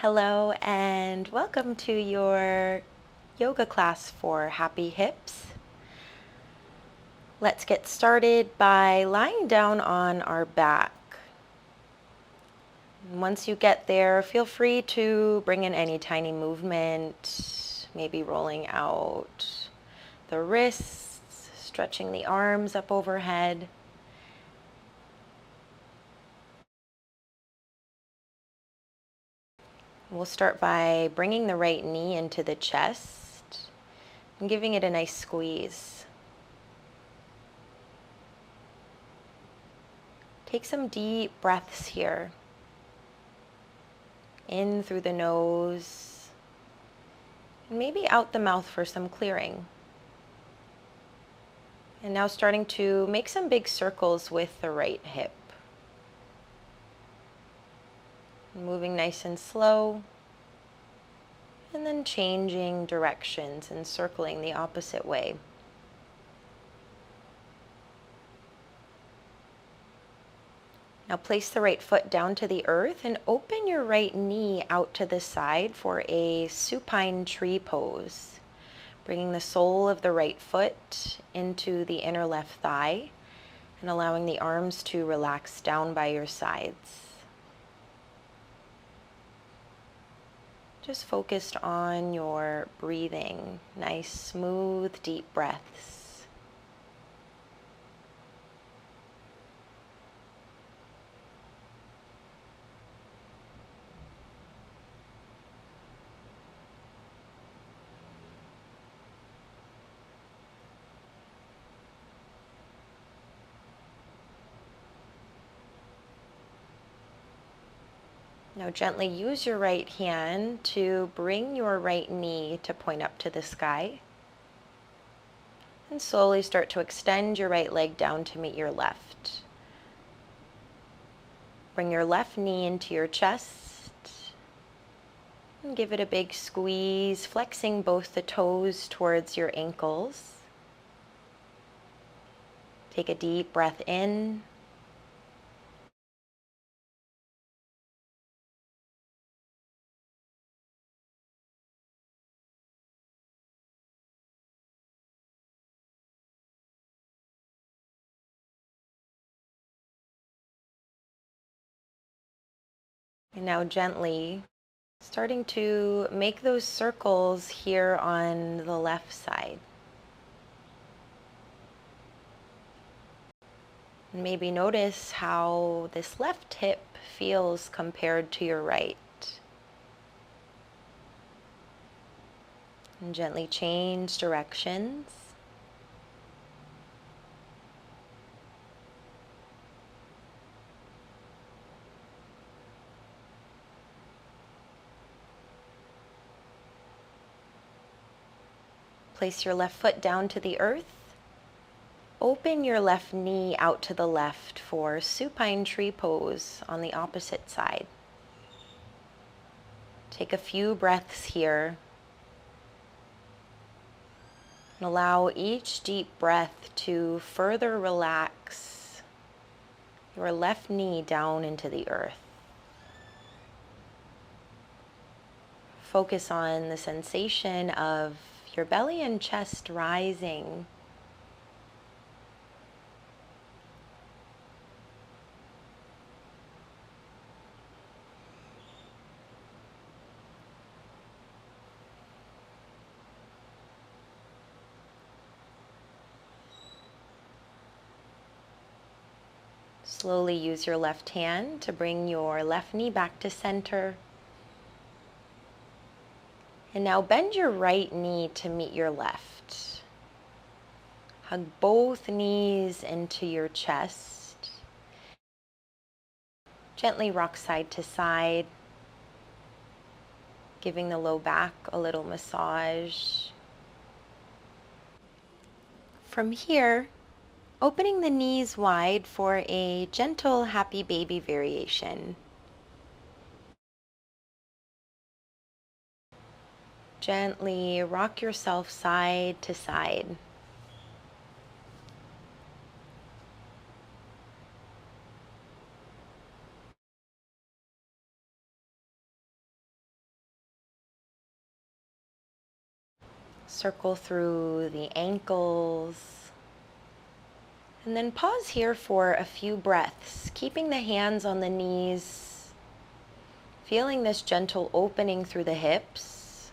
Hello and welcome to your yoga class for happy hips. Let's get started by lying down on our back. Once you get there, feel free to bring in any tiny movement, maybe rolling out the wrists, stretching the arms up overhead. We'll start by bringing the right knee into the chest and giving it a nice squeeze. Take some deep breaths here. In through the nose, and maybe out the mouth for some clearing. And now starting to make some big circles with the right hip. Moving nice and slow, and then changing directions and circling the opposite way. Now place the right foot down to the earth and open your right knee out to the side for a supine tree pose. Bringing the sole of the right foot into the inner left thigh and allowing the arms to relax down by your sides. Just focused on your breathing, nice, smooth, deep breaths. Now gently use your right hand to bring your right knee to point up to the sky. And slowly start to extend your right leg down to meet your left. Bring your left knee into your chest. And give it a big squeeze, flexing both the toes towards your ankles. Take a deep breath in. And now gently starting to make those circles here on the left side. And maybe notice how this left hip feels compared to your right. And gently change directions. Place your left foot down to the earth. Open your left knee out to the left for supine tree pose on the opposite side. Take a few breaths here. And allow each deep breath to further relax your left knee down into the earth. Focus on the sensation of your belly and chest rising. Slowly use your left hand to bring your left knee back to center. And now bend your right knee to meet your left. Hug both knees into your chest. Gently rock side to side, giving the low back a little massage. From here, opening the knees wide for a gentle happy baby variation. Gently rock yourself side to side. Circle through the ankles. And then pause here for a few breaths, keeping the hands on the knees, feeling this gentle opening through the hips.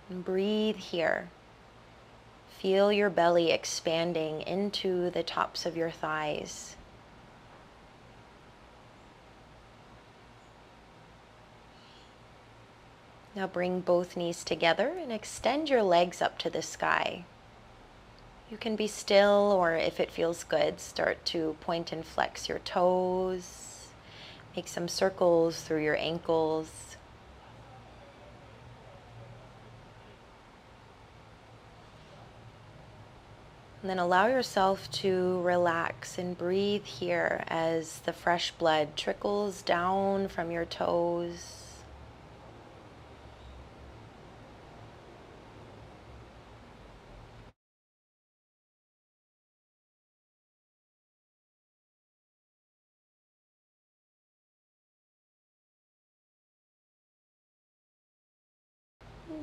And breathe here. Feel your belly expanding into the tops of your thighs. Now bring both knees together and extend your legs up to the sky. You can be still, or if it feels good, start to point and flex your toes. Make some circles through your ankles. And then allow yourself to relax and breathe here as the fresh blood trickles down from your toes.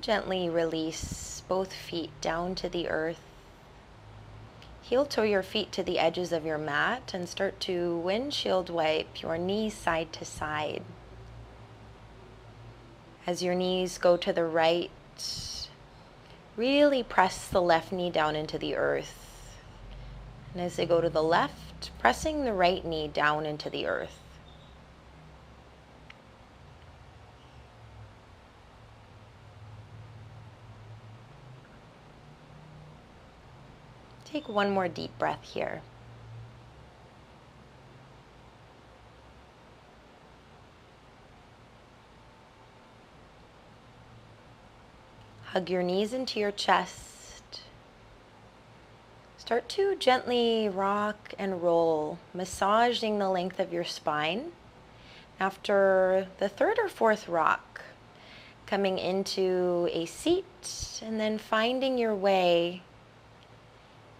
Gently release both feet down to the earth. Heel toe your feet to the edges of your mat and start to windshield wipe your knees side to side. As your knees go to the right, really press the left knee down into the earth. And as they go to the left, pressing the right knee down into the earth. Take one more deep breath here. Hug your knees into your chest. Start to gently rock and roll, massaging the length of your spine. After the third or fourth rock, coming into a seat and then finding your way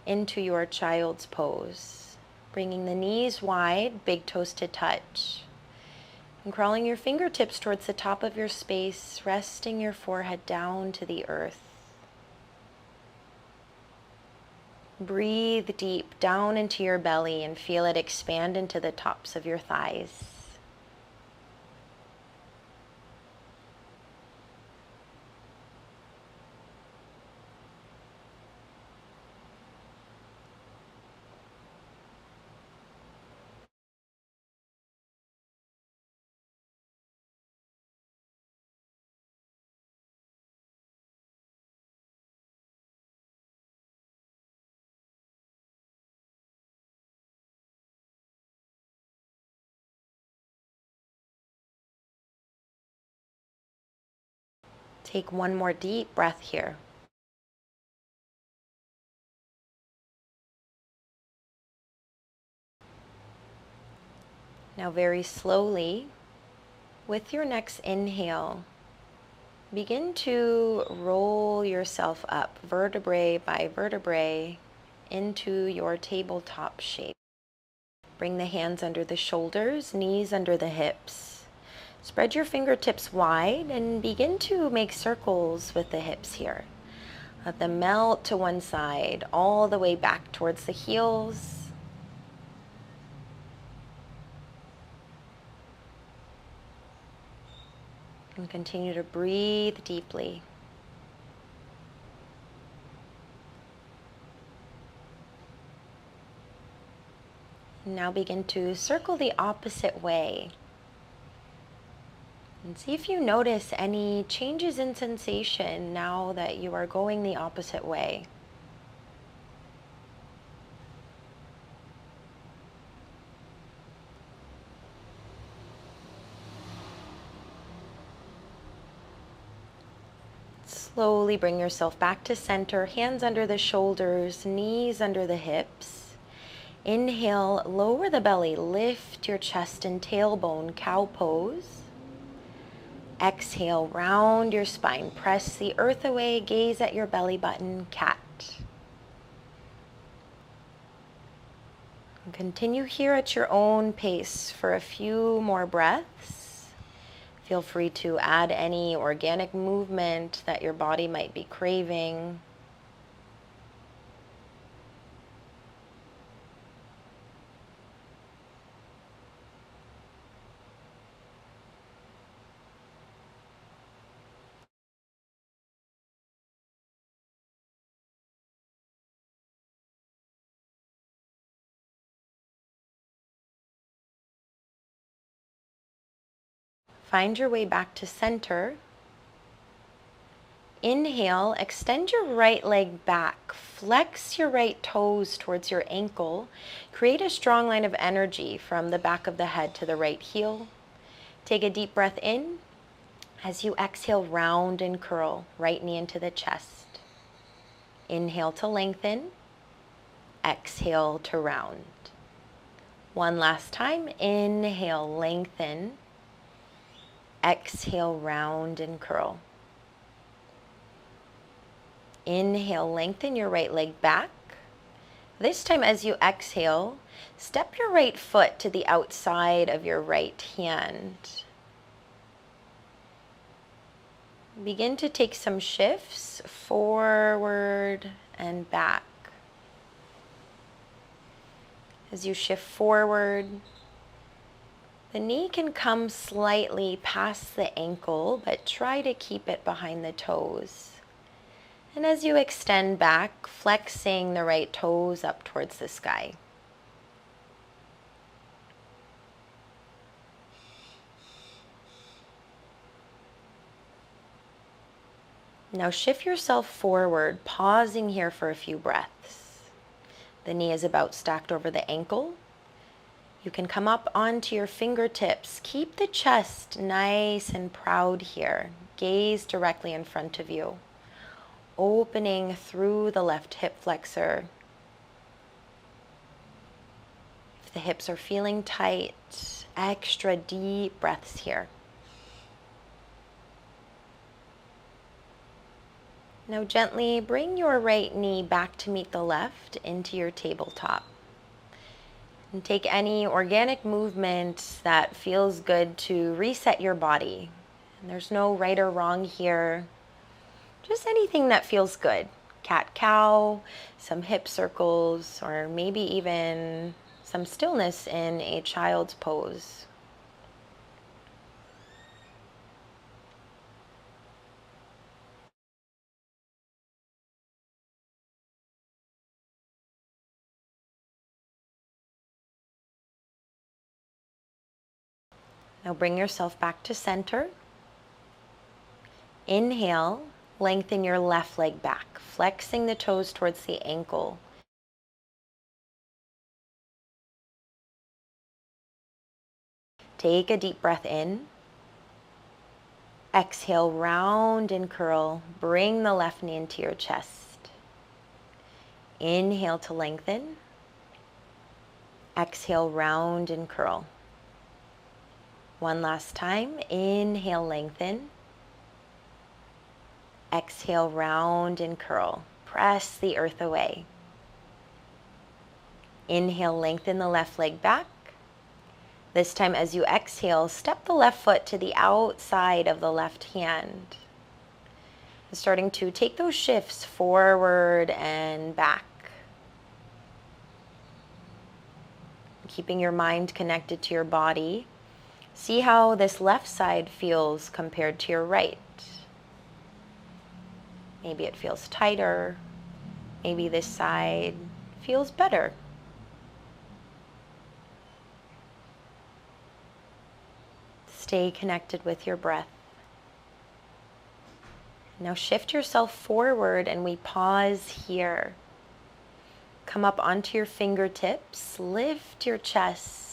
into your child's pose. Bringing the knees wide, big toes to touch. And crawling your fingertips towards the top of your space, resting your forehead down to the earth. Breathe deep down into your belly and feel it expand into the tops of your thighs. Take one more deep breath here. Now very slowly, with your next inhale, begin to roll yourself up vertebrae by vertebrae into your tabletop shape. Bring the hands under the shoulders, knees under the hips. Spread your fingertips wide and begin to make circles with the hips here. Let them melt to one side, all the way back towards the heels. And continue to breathe deeply. Now begin to circle the opposite way. And see if you notice any changes in sensation now that you are going the opposite way. Slowly bring yourself back to center, hands under the shoulders, knees under the hips. Inhale, lower the belly, lift your chest and tailbone, cow pose. Exhale, round your spine, press the earth away, gaze at your belly button, cat. And continue here at your own pace for a few more breaths. Feel free to add any organic movement that your body might be craving. Find your way back to center. Inhale, extend your right leg back. Flex your right toes towards your ankle. Create a strong line of energy from the back of the head to the right heel. Take a deep breath in. As you exhale, round and curl, right knee into the chest. Inhale to lengthen. Exhale to round. One last time. Inhale, lengthen. Exhale, round and curl. Inhale, lengthen your right leg back. This time as you exhale, step your right foot to the outside of your right hand. Begin to take some shifts forward and back. As you shift forward, the knee can come slightly past the ankle, but try to keep it behind the toes. And as you extend back, flexing the right toes up towards the sky. Now shift yourself forward, pausing here for a few breaths. The knee is about stacked over the ankle. You can come up onto your fingertips. Keep the chest nice and proud here. Gaze directly in front of you. Opening through the left hip flexor. If the hips are feeling tight, extra deep breaths here. Now gently bring your right knee back to meet the left into your tabletop. And take any organic movement that feels good to reset your body. And there's no right or wrong here. Just anything that feels good. Cat-cow, some hip circles, or maybe even some stillness in a child's pose. Now bring yourself back to center. Inhale, lengthen your left leg back, flexing the toes towards the ankle. Take a deep breath in. Exhale, round and curl. Bring the left knee into your chest. Inhale to lengthen. Exhale, round and curl. One last time. Inhale, lengthen. Exhale, round and curl. Press the earth away. Inhale, lengthen the left leg back. This time as you exhale, step the left foot to the outside of the left hand. Starting to take those shifts forward and back. Keeping your mind connected to your body. See how this left side feels compared to your right. Maybe it feels tighter. Maybe this side feels better. Stay connected with your breath. Now shift yourself forward and we pause here. Come up onto your fingertips, lift your chest.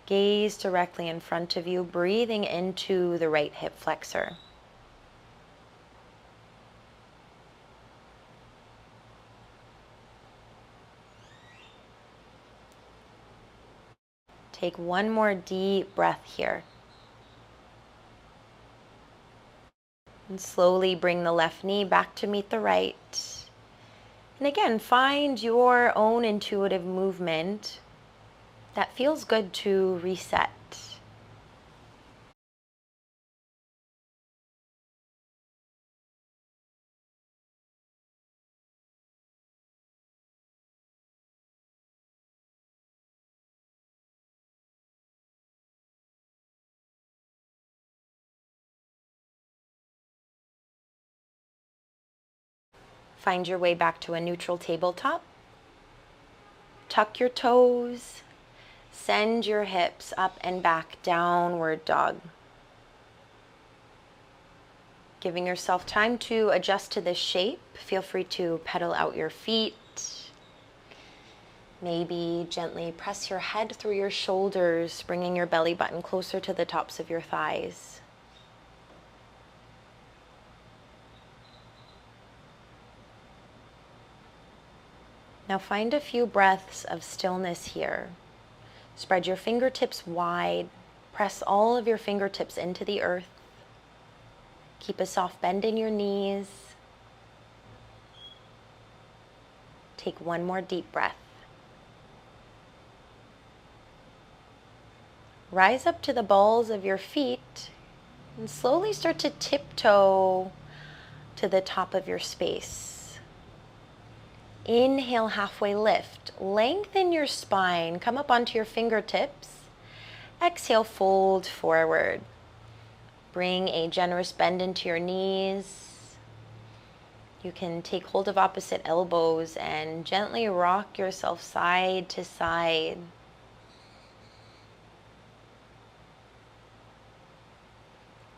Gaze directly in front of you, breathing into the right hip flexor. Take one more deep breath here. And slowly bring the left knee back to meet the right. And again, find your own intuitive movement that feels good to reset. Find your way back to a neutral tabletop. Tuck your toes. Send your hips up and back, downward dog. Giving yourself time to adjust to this shape. Feel free to pedal out your feet. Maybe gently press your head through your shoulders, bringing your belly button closer to the tops of your thighs. Now find a few breaths of stillness here. Spread your fingertips wide. Press all of your fingertips into the earth. Keep a soft bend in your knees. Take one more deep breath. Rise up to the balls of your feet and slowly start to tiptoe to the top of your space. Inhale, halfway lift. Lengthen your spine. Come up onto your fingertips. Exhale, fold forward. Bring a generous bend into your knees. You can take hold of opposite elbows and gently rock yourself side to side.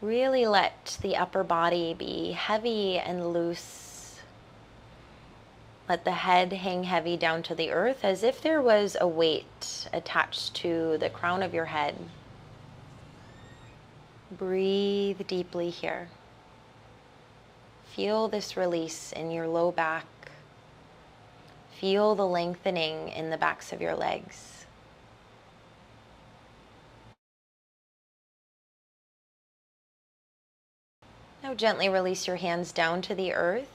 Really let the upper body be heavy and loose. Let the head hang heavy down to the earth as if there was a weight attached to the crown of your head. Breathe deeply here. Feel this release in your low back. Feel the lengthening in the backs of your legs. Now gently release your hands down to the earth.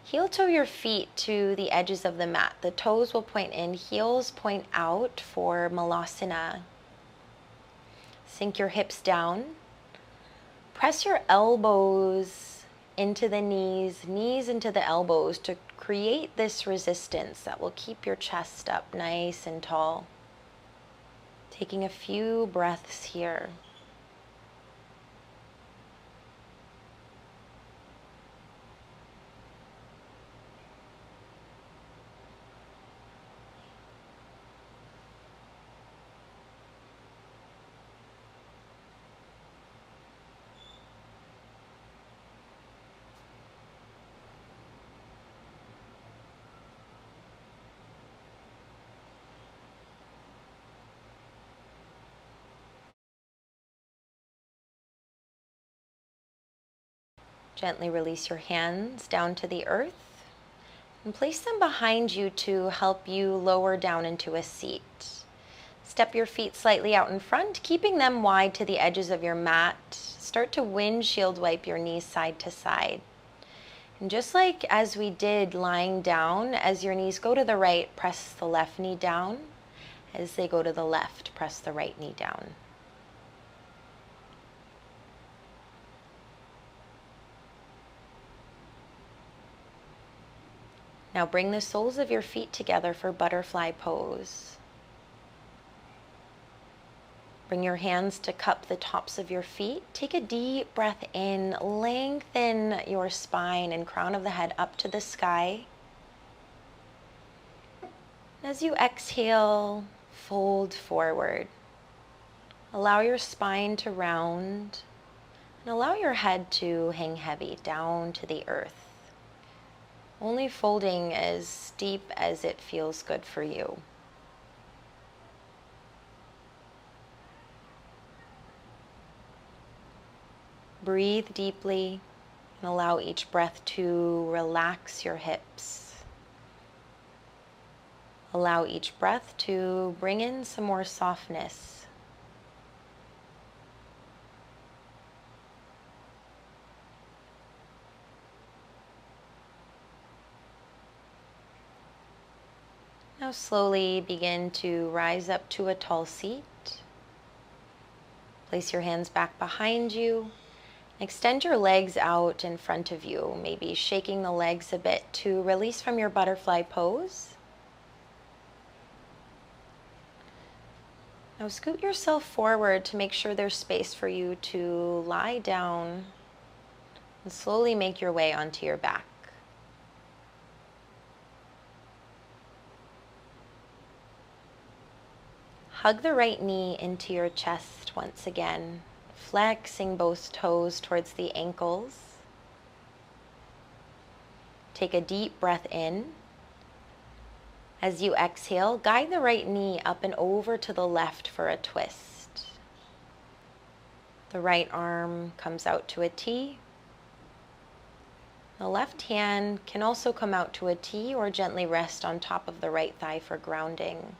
Heel toe your feet to the edges of the mat. The toes will point in, heels point out for Malasana. Sink your hips down. Press your elbows into the knees, knees into the elbows to create this resistance that will keep your chest up nice and tall. Taking a few breaths here. Gently release your hands down to the earth and place them behind you to help you lower down into a seat. Step your feet slightly out in front, keeping them wide to the edges of your mat. Start to windshield wipe your knees side to side. And just like as we did lying down, as your knees go to the right, press the left knee down. As they go to the left, press the right knee down. Now bring the soles of your feet together for butterfly pose. Bring your hands to cup the tops of your feet. Take a deep breath in. Lengthen your spine and crown of the head up to the sky. As you exhale, fold forward. Allow your spine to round and allow your head to hang heavy down to the earth. Only folding as deep as it feels good for you. Breathe deeply and allow each breath to relax your hips. Allow each breath to bring in some more softness. Now slowly begin to rise up to a tall seat. Place your hands back behind you. Extend your legs out in front of you, maybe shaking the legs a bit to release from your butterfly pose. Now scoot yourself forward to make sure there's space for you to lie down and slowly make your way onto your back. hug the right knee into your chest once again, flexing both toes towards the ankles. Take a deep breath in. As you exhale, guide the right knee up and over to the left for a twist. The right arm comes out to a T. The left hand can also come out to a T or gently rest on top of the right thigh for grounding.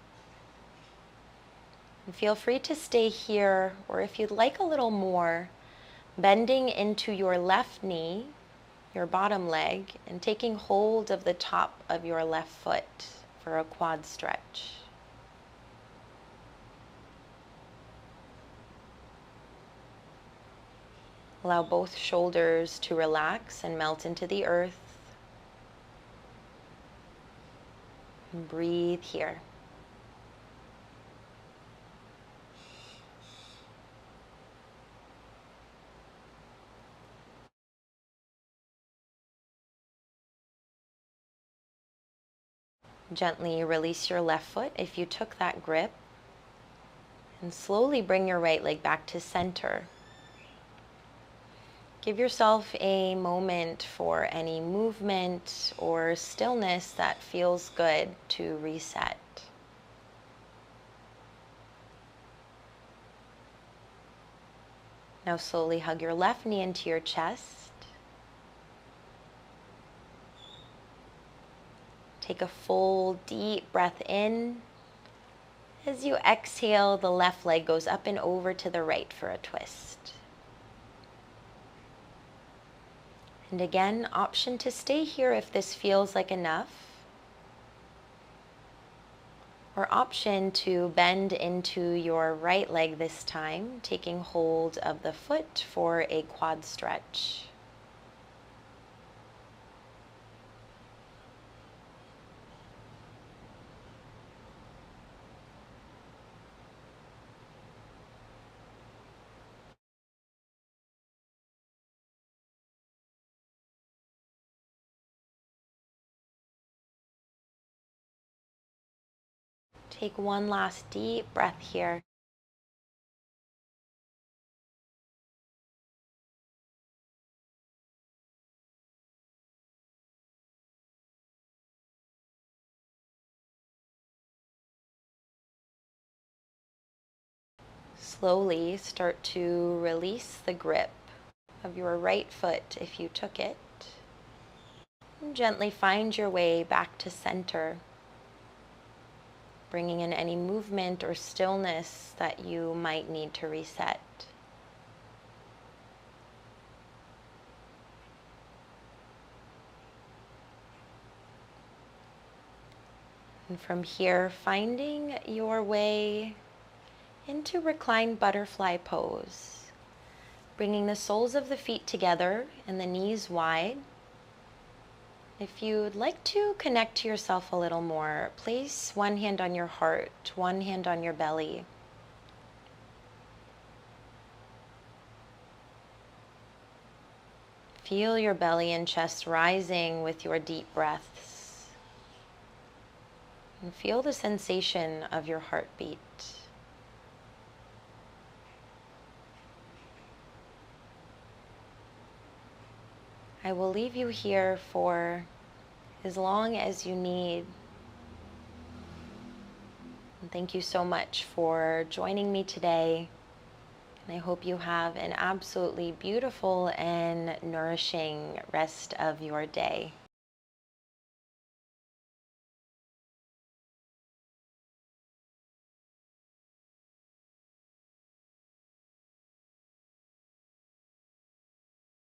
And feel free to stay here, or if you'd like a little more, bending into your left knee, your bottom leg, and taking hold of the top of your left foot for a quad stretch. Allow both shoulders to relax and melt into the earth. And breathe here. Gently release your left foot if you took that grip, and slowly bring your right leg back to center. Give yourself a moment for any movement or stillness that feels good to reset. Now slowly hug your left knee into your chest. Take a full deep breath in. As you exhale, the left leg goes up and over to the right for a twist. And again, option to stay here if this feels like enough, or option to bend into your right leg this time, taking hold of the foot for a quad stretch. Take one last deep breath here. Slowly start to release the grip of your right foot if you took it. And gently find your way back to center, bringing in any movement or stillness that you might need to reset. And from here, finding your way into reclined butterfly pose, bringing the soles of the feet together and the knees wide. If you'd like to connect to yourself a little more, place one hand on your heart, one hand on your belly. Feel your belly and chest rising with your deep breaths. And feel the sensation of your heartbeat. I will leave you here for as long as you need. And thank you so much for joining me today. And I hope you have an absolutely beautiful and nourishing rest of your day.